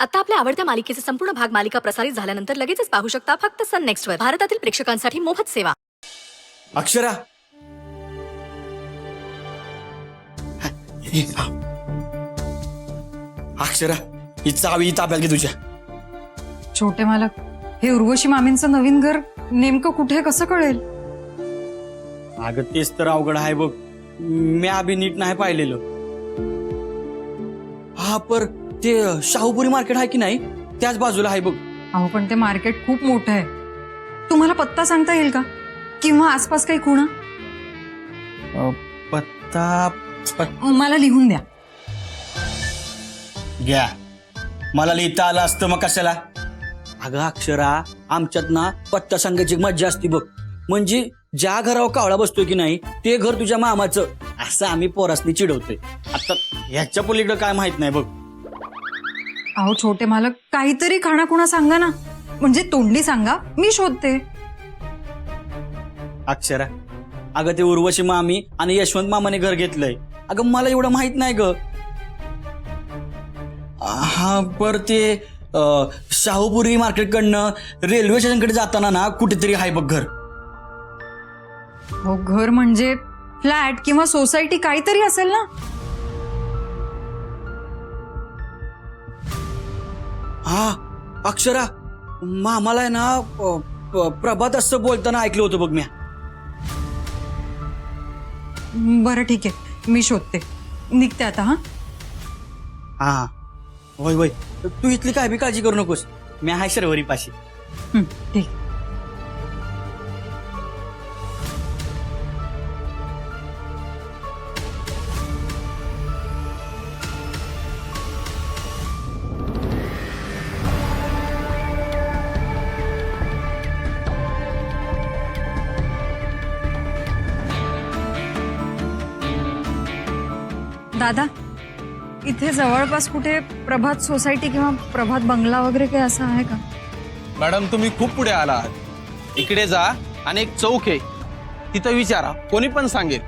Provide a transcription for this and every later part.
आता आपल्या आवडत्या मालिकेचे संपूर्ण भाग मालिका प्रसारित झाल्यानंतर लगेचच पाहू शकता फक्त सन नेक्स्ट वर. भारतातील प्रेक्षकांसाठी मोफत सेवा. अक्षरा, अक्षरा, ही चावी ताब्यात घे तुझ्या. छोटे मालक, हे उर्वशी मामींचं नवीन घर नेमकं कुठे कसं कळेल? अगं तेच तर अवघड आहे बघ. मी अभि नीट नाही पाहिलेलं. हा पर ते शाहूपुरी मार्केट आहे की नाही, त्याच बाजूला आहे बघ. अहो पण ते मार्केट खूप मोठं आहे. तुम्हाला पत्ता सांगता येईल का? किंवा आसपास काही खुणा? पत्ता मला लिहून द्या. घ्या. मला लिहिता आलं असतं मग कशाला. अगं अक्षरा, आमच्यात ना पत्ता सांगायची मज्जा असते बघ. म्हणजे ज्या घरावर कावळा बसतोय की नाही ते घर तुझ्या मामाचं, असं आम्ही पोरासनी चिडवतोय. आता ह्याच्या पलीकडे काय माहित नाही बघ. अहो छोटे मालक, काहीतरी खाणाखुणा सांगा ना. म्हणजे तोंडली सांगा, मी शोधते. अक्षरा, अगं ते उर्वशी मामी आणि यशवंत मामाने घर घेतलंय. अगं मला एवढं माहित नाही ग. हा पर ते शाहूपुरी मार्केटकडनं रेल्वे स्टेशनकडे जाताना ना कुठेतरी आहे बघ घर. हो, घर म्हणजे फ्लॅट किंवा सोसायटी काहीतरी असेल ना. हा अक्षरा, मामाला आहे ना प्रभात असं बोलताना ऐकलं होतं बघ मी. बरं ठीक आहे, मी शोधते. निघते आता. हा हा होय होय, तू इथली काय बी काळजी करू नकोस. मी आहे शर्वरी पाशी. ठीक. दादा, इथे जवळपास कुठे प्रभात सोसायटी किंवा प्रभात बंगला वगैरे काही असं आहे का? मॅडम, तुम्ही खूप पुढे आलात. इकडे जा आणि एक चौक आहे, तिथं विचारा, कोणी पण सांगेल.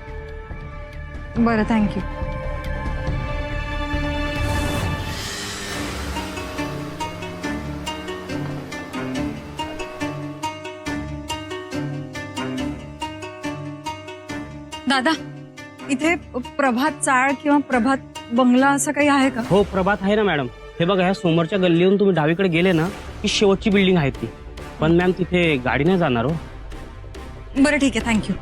बरं, थँक्यू. दादा, इथे प्रभात चाळ किंवा प्रभात बंगला असं काही आहे का? हो, प्रभात आहे ना मॅडम. हे बघा, ह्या समोरच्या गल्लीहून तुम्ही डावीकडे गेले ना, ही शेवटची बिल्डिंग आहे ती. पण मॅम तिथे गाडी नाही जाणार हो. बरं ठीक आहे, थँक्यू.